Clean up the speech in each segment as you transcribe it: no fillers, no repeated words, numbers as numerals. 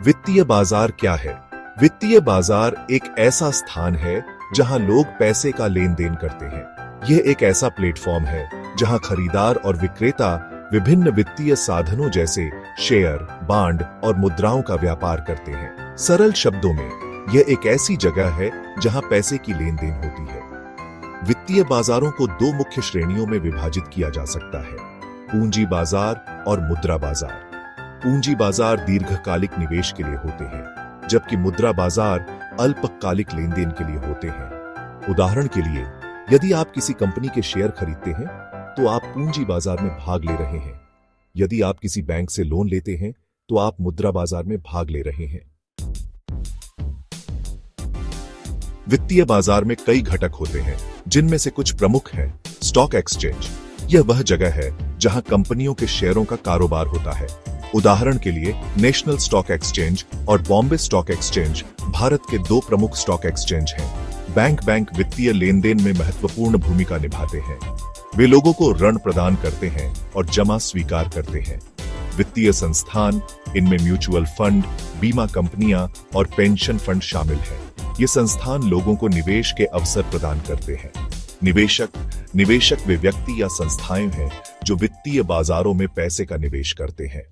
वित्तीय बाजार क्या है? वित्तीय बाजार एक ऐसा स्थान है जहां लोग पैसे का लेन देन करते हैं। यह एक ऐसा प्लेटफॉर्म है जहां खरीदार और विक्रेता विभिन्न वित्तीय साधनों जैसे शेयर, बांड और मुद्राओं का व्यापार करते हैं। सरल शब्दों में, यह एक ऐसी जगह है जहां पैसे की लेन देन होती है। वित्तीय बाजारों को दो मुख्य श्रेणियों में विभाजित किया जा सकता है: पूंजी बाजार और मुद्रा बाजार। पूंजी बाजार दीर्घकालिक निवेश के लिए होते हैं, जबकि मुद्रा बाजार अल्पकालिक लेन देन के लिए होते हैं। उदाहरण के लिए, यदि आप किसी कंपनी के शेयर खरीदते हैं तो आप पूंजी बाजार में भाग ले रहे हैं। यदि आप किसी बैंक से लोन लेते हैं तो आप मुद्रा बाजार में भाग ले रहे हैं। वित्तीय बाजार में कई घटक होते हैं, जिनमें से कुछ प्रमुख हैं। स्टॉक एक्सचेंज, यह वह जगह है जहां कंपनियों के शेयरों का कारोबार होता है। उदाहरण के लिए, नेशनल स्टॉक एक्सचेंज और बॉम्बे स्टॉक एक्सचेंज भारत के दो प्रमुख स्टॉक एक्सचेंज हैं। बैंक वित्तीय लेन देन में महत्वपूर्ण भूमिका निभाते हैं। वे लोगों को ऋण प्रदान करते हैं और जमा स्वीकार करते हैं। वित्तीय संस्थान, इनमें म्यूचुअल फंड, बीमा कंपनियां और पेंशन फंड शामिल हैं। ये संस्थान लोगों को निवेश के अवसर प्रदान करते हैं। निवेशक वे व्यक्ति या संस्थाएं हैं जो वित्तीय बाजारों में पैसे का निवेश करते हैं।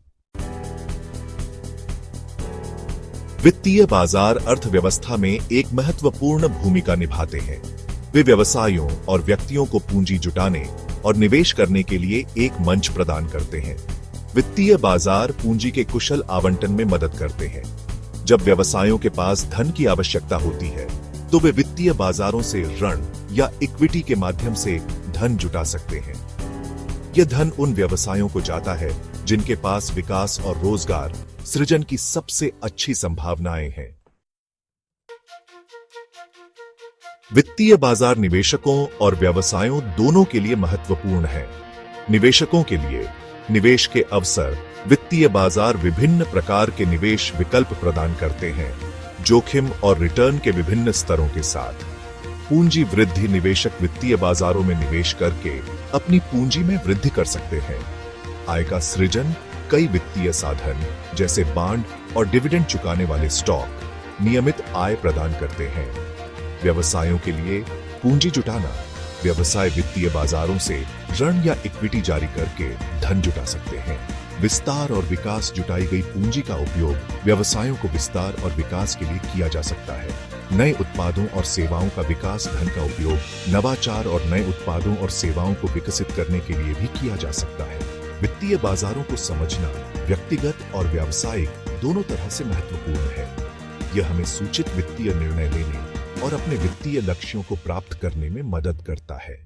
वित्तीय बाजार अर्थव्यवस्था में एक महत्वपूर्ण भूमिका निभाते हैं। वे व्यवसायों और व्यक्तियों को पूंजी जुटाने और निवेश करने के लिए एक मंच प्रदान करते हैं। वित्तीय बाजार पूंजी के कुशल आवंटन में मदद करते हैं। जब व्यवसायों के पास धन की आवश्यकता होती है तो वे वित्तीय बाजारों से ऋण या इक्विटी के माध्यम से धन जुटा सकते हैं। यह धन उन व्यवसायों को जाता है जिनके पास विकास और रोजगार सृजन की सबसे अच्छी संभावनाएं हैं। वित्तीय बाजार निवेशकों और व्यवसायों दोनों के लिए महत्वपूर्ण है। निवेशकों के लिए निवेश के अवसर, वित्तीय बाजार विभिन्न प्रकार के निवेश विकल्प प्रदान करते हैं, जोखिम और रिटर्न के विभिन्न स्तरों के साथ। पूंजी वृद्धि, निवेशक वित्तीय बाजारों में निवेश करके अपनी पूंजी में वृद्धि कर सकते हैं। आय का सृजन, कई वित्तीय साधन जैसे बांड और डिविडेंड चुकाने वाले स्टॉक नियमित आय प्रदान करते हैं। व्यवसायों के लिए पूंजी जुटाना, व्यवसाय वित्तीय बाजारों से ऋण या इक्विटी जारी करके धन जुटा सकते हैं। विस्तार और विकास, जुटाई गई पूंजी का उपयोग व्यवसायों को विस्तार और विकास के लिए किया जा सकता है। नए उत्पादों और सेवाओं का विकास, धन का उपयोग नवाचार और नए उत्पादों और सेवाओं को विकसित करने के लिए भी किया जा सकता है। वित्तीय बाजारों को समझना व्यक्तिगत और व्यावसायिक दोनों तरह से महत्वपूर्ण है। यह हमें सूचित वित्तीय निर्णय लेने और अपने वित्तीय लक्ष्यों को प्राप्त करने में मदद करता है।